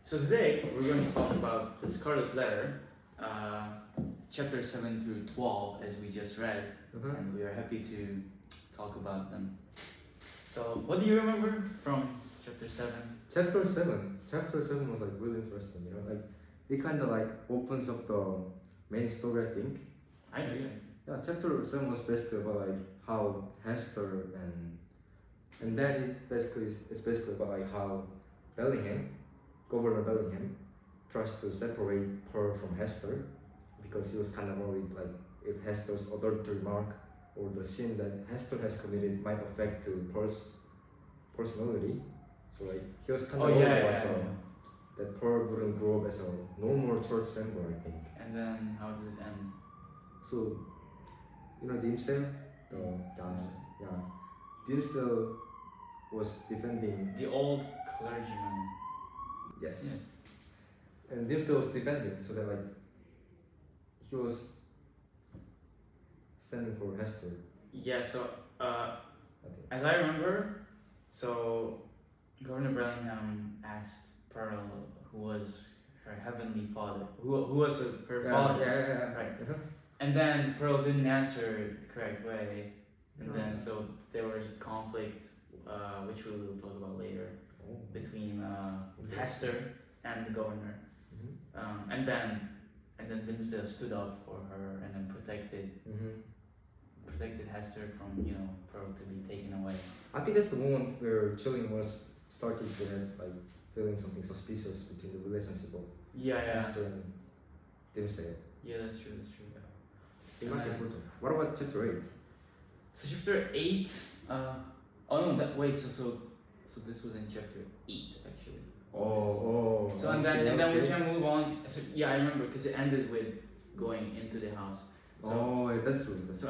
So today we're going to talk about the Scarlet Letter, chapter 7 through 12, as we just read, and we are happy to talk about them. So, what do you remember from chapter 7? Chapter 7 was like really interesting, you know, like it kind of like opens up the main story, I think. I know, yeah. Yeah, chapter 7 was basically about like how Hester and then it's basically about like how Governor Bellingham tries to separate Pearl from Hester because he was kind of worried like if Hester's adultery mark or the sin that Hester has committed might affect to Pearl's personality. So like he was kind of worried about that Pearl wouldn't grow up as a normal church member, I think. And then how did it end? So you know Dimsdale? Dimsdale was defending the old clergyman. Yes. And Dimsdale was defending, so that like he was standing for Hester. Yeah, so as I remember, so Governor Bellingham asked Pearl, who was her heavenly father, who was her father, right? And then Pearl didn't answer the correct way, and then so there was a conflict, which we will talk about later, between Hester and the governor, and then Dimsdale stood up for her and then protected Hester from Pearl to be taken away. I think that's the moment where Chilling was starting to have like feeling something suspicious between the relationship of Hester and Dimsdale. Yeah, that's true. It might be important. What about chapter 8? So chapter 8. So this was in chapter 8 actually. So and then we can move on. So yeah, I remember because it ended with going into the house. So, that's true. So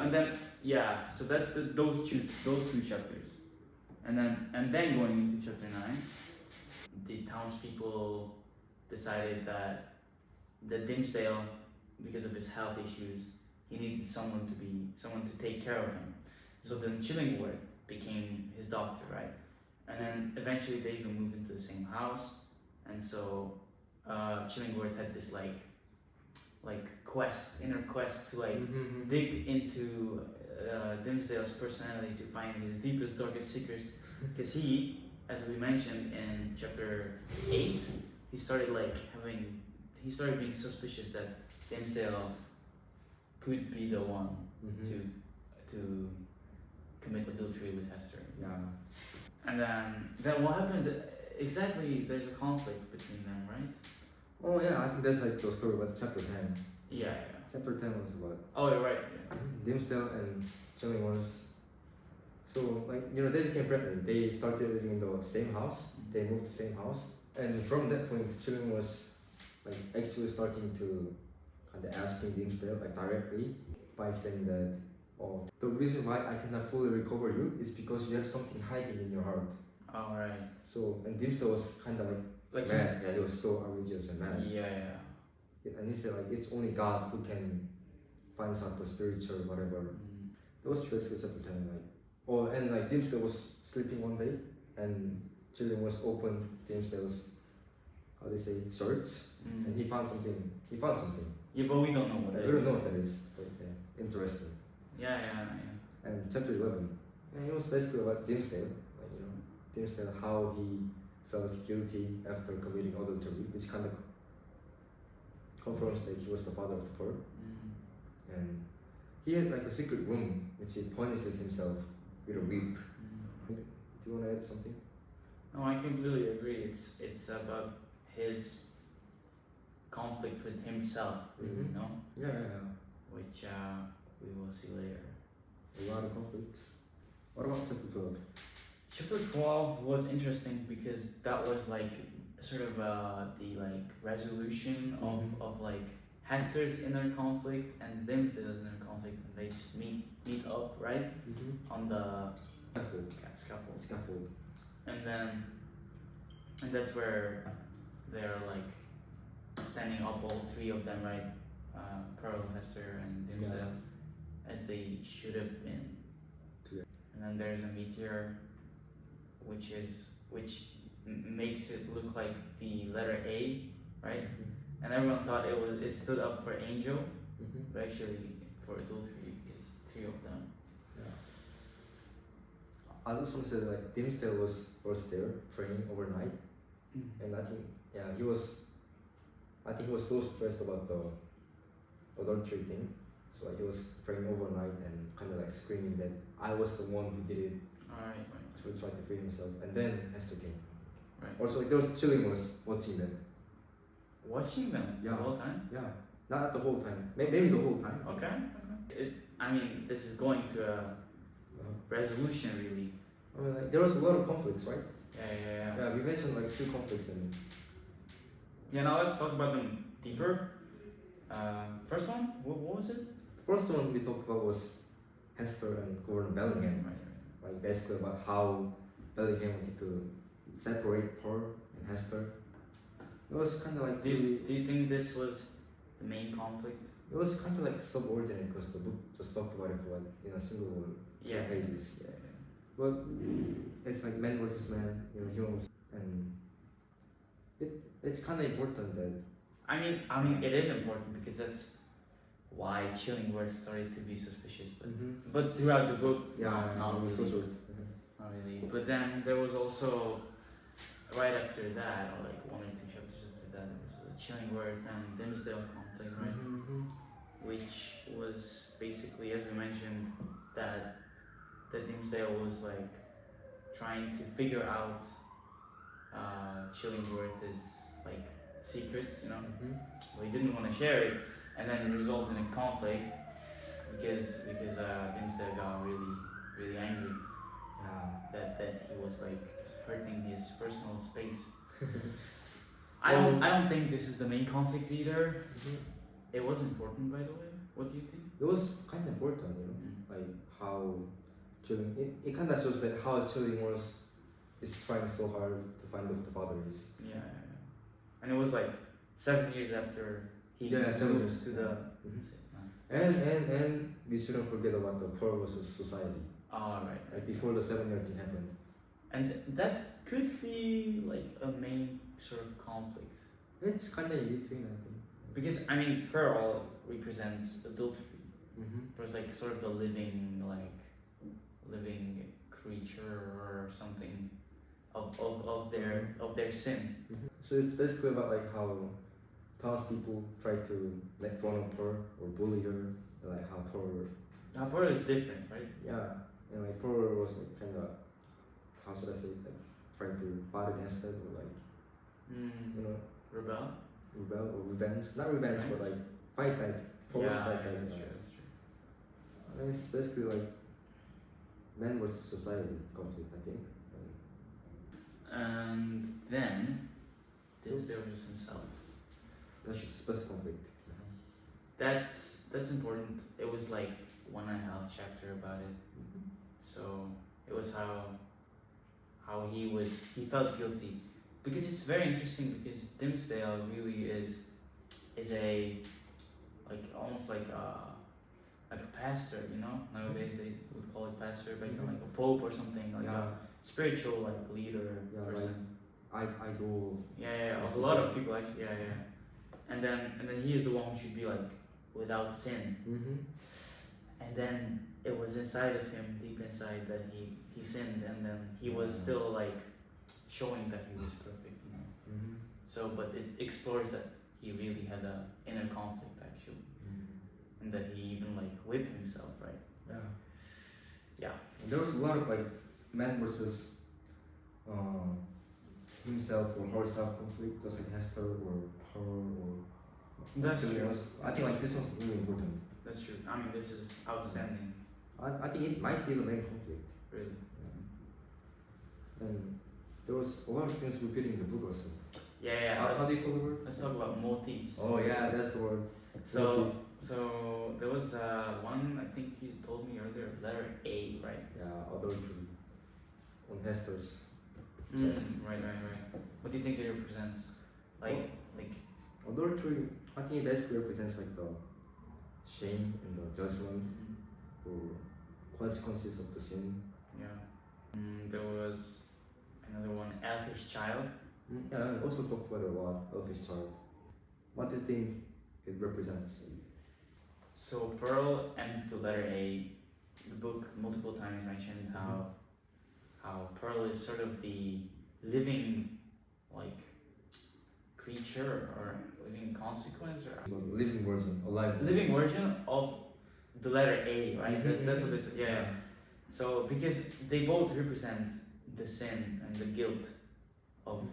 that's those two chapters, and then going into chapter 9, the townspeople decided that Dimsdale, because of his health issues, he needed someone to take care of him. So then Chillingworth became his doctor, right? And then eventually they even moved into the same house, and so Chillingworth had this inner quest to dig into Dimsdale's personality to find his deepest, darkest secrets. Because he, as we mentioned in chapter 8, he started being suspicious that Dimsdale could be the one to commit adultery with Hester. Yeah. And then what happens exactly? There's a conflict between them, right? Oh yeah, I think that's like the story about chapter 10. Yeah. Chapter 10 was about. Oh, you're right. Yeah. Dimsdale and Chilling was. So they became pregnant. They started living in the same house. They moved to the same house, and from that point, Chilling was actually starting to kind of asking Dimsdale directly by saying that, the reason why I cannot fully recover you is because you have something hiding in your heart. Oh, right. So, and Dimsdale was kind of mad. He was so outrageous and mad. Yeah. And he said it's only God who can find out the spiritual whatever. That was basically chapter 10. And Dimsdale was sleeping one day, and Chilling was opened Dimsdale's shirt, and he found something. Yeah, but we don't know what it is. We don't know what that is. But interesting. Yeah. And chapter 11, it was basically about Dimsdale, Dimsdale, how he felt guilty after committing adultery, which kind of confirms that he was the father of the Pearl. And he had a secret room which he punishes himself with a whip. Do you want to add something? No, I completely agree. It's about his conflict with himself, really, Yeah. Which we will see later. A lot of conflicts. What about chapter 12? Chapter 12 was interesting because that was sort of the resolution of Hester's inner conflict and Dimsdale's inner conflict, and they just meet up, right? On the scaffold. And that's where they're standing up, all three of them, right? Pearl, Hester, and Dimsdale, as they should have been. And then there's a meteor, which makes it look like the letter A, right? And everyone thought it stood up for angel, but actually for adultery, because 3 of them. Yeah. I just want to say like Dimsdale was first there praying overnight, and I think he was so stressed about the adultery thing, so like, he was praying overnight and kind of like screaming that I was the one who did it. Right. To try to free himself, and then Hester came. Right. Also, like, there was chilling was watching them. Watching them the whole time? Yeah, not the whole time. Maybe the whole time. Okay. I mean, this is going to a resolution, really. I mean, like, there was a lot of conflicts, right? Yeah. Yeah, we mentioned like 2 conflicts and. Yeah, now let's talk about them deeper. First one, what was it? The first one we talked about was Hester and Governor Bellingham. Right. Like basically about how Bellingham wanted to separate Pearl and Hester. It was kind of like. Do you think this was the main conflict? It was kind of like subordinate because the book just talked about it for like in a single 2 pages. Yeah. But it's like man versus man, humans, and it's kind of important that. I mean, it is important because that's why Chillingworth started to be suspicious. But throughout the book, not really. So short. Not really. But then there was also right after that, or like 1 or 2 chapters after that, there was the Chillingworth and Dimsdale conflict, right? Which was basically, as we mentioned, that Dimsdale was like trying to figure out Chillingworth's like secrets, Well, he didn't want to share it, and then it resulted in a conflict because Dimsdale got really angry. That he was like hurting his personal space. I don't think this is the main conflict either. It was important, by the way. What do you think? It was kind of important, like how it kind of shows that how Chillingworth is trying so hard to find out who the father is. Yeah. And it was like 7 years after he 7 years to the. And we shouldn't forget about the Pearl versus society. Oh, right. Like before the 7-year thing happened. And that could be like a main sort of conflict. It's kind of in between, I think. Because I mean, Pearl represents adultery. There's like sort of the living creature or something of their sin. So it's basically about like how townspeople try to make fun of her or bully her, like how Pearl is different, right? Yeah, and like Pearl was like kind of, how should I say, like trying to fight against it or like rebel or revenge, not revenge, but like fight back, force fight back. That's true. I mean, it's basically like man versus society conflict, I think. And then Dimsdale versus himself. That's special conflict. That's important. It was like 1.5 chapter about it. So it was how he felt guilty, because it's very interesting because Dimsdale really is a like almost like a pastor, nowadays they would call it pastor, but like a pope or something, like a spiritual like leader person. Like idol. Of a lot of people actually. And then he is the one who should be like without sin. And then it was inside of him, deep inside, that he sinned, and then he was still like showing that he was perfect, So, but it explores that he really had a inner conflict actually, and that he even like whipped himself, right? Yeah. And there was a lot of like man versus himself or herself conflict, just like Hester or Pearl or. That's true. I think like this was really important. That's true. I mean, this is outstanding. I think it might be the main conflict. Really. And there was a lot of things repeating in the book also. How do you call the word? Let's talk about motifs. Oh yeah, that's the word. So there was one, I think you told me earlier, letter A, right? Yeah, adultery on Hester's Right. chest. What do you think it represents? Like Adultery, I think it basically represents like the shame and the judgment or consequences of the sin. There was, I another one, Elfish Child. Yeah, I also talked about a lot of his child. What do you think it represents? So Pearl and the letter A, the book multiple times mentioned how Pearl is sort of the living like creature or living consequence or Living version, alive. living version of the letter A, right? That's what they said. Yeah. So because they both represent the sin and the guilt of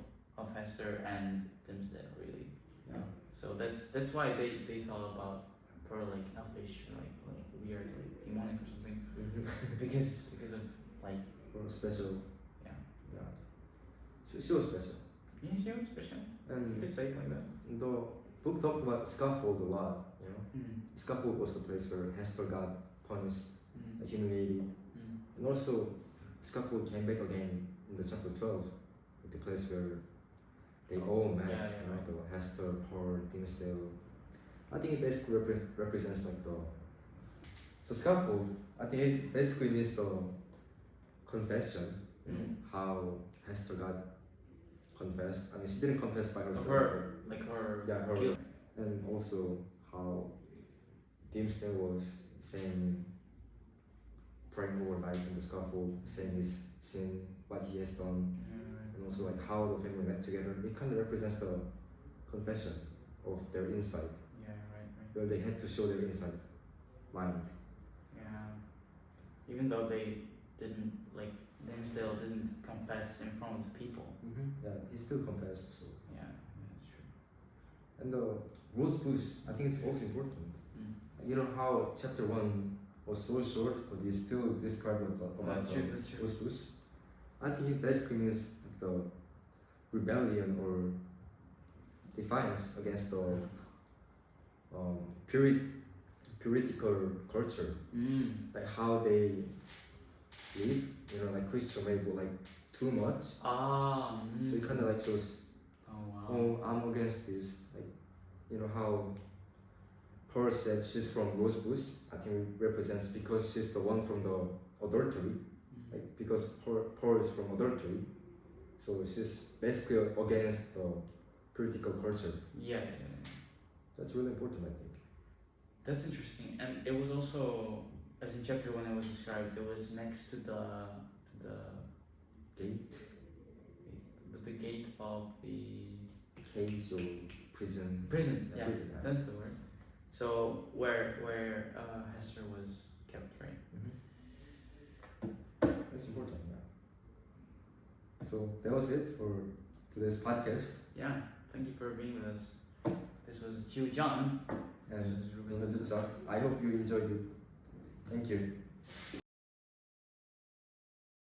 Hester and Dimmesdale, really. Yeah. So that's why they thought about Pearl like elfish, like weird, like demonic or something. because of like Or special. yeah. Yeah. She was special. Yeah, she was special. You And could say it like that. the book talked about scaffold a lot, you know. Mm. Scaffold was the place where Hester got punished, Mm. humiliated. Mm. And also, scaffold came back again in the chapter 12, with the place where they all met, Yeah, you know, right. the Hester, Paul, Dimmesdale. I think it basically represents like the. So scaffold, I think it basically means the confession, you know, how Hester got confessed. I mean, she didn't confess by herself. Her, like her Yeah, her. guilt. And also how Dimmesdale was saying, praying over like in the scaffold, saying his sin, what he has done, and also like how the family met together. It kind of represents the confession of their inside, Yeah, right. where they had to show their inside mind. Yeah. Even though they didn't like Dimmesdale didn't confess in front of the people. Yeah, he still confessed. So, Yeah, that's true. and the rose bush, I think it's also important. You know how chapter 1 was so short, but he still described about That's the true. That's true. rose bush. I think it basically means like the rebellion or defiance against the puritical culture, like how they live, you know, like Christian way, but like too much. So it kind of like shows, oh, I'm against this. Like, you know how Pearl said she's from Rosebush. I think it represents because she's the one from the adultery. Like because Pearl is from adultery, so she's basically against the political culture. Yeah. That's really important, I think. That's interesting, and it was also, as in chapter 1 it was described, it was next to the Gate, but the gate of the cage or prison. prison. Yeah, prison, yeah. that's the word. So where Hester was kept, right? That's important, yeah. So that was it for today's podcast. Yeah, thank you for being with us. This was Jihu John. This And was Ruben. I hope you enjoyed it. Thank you.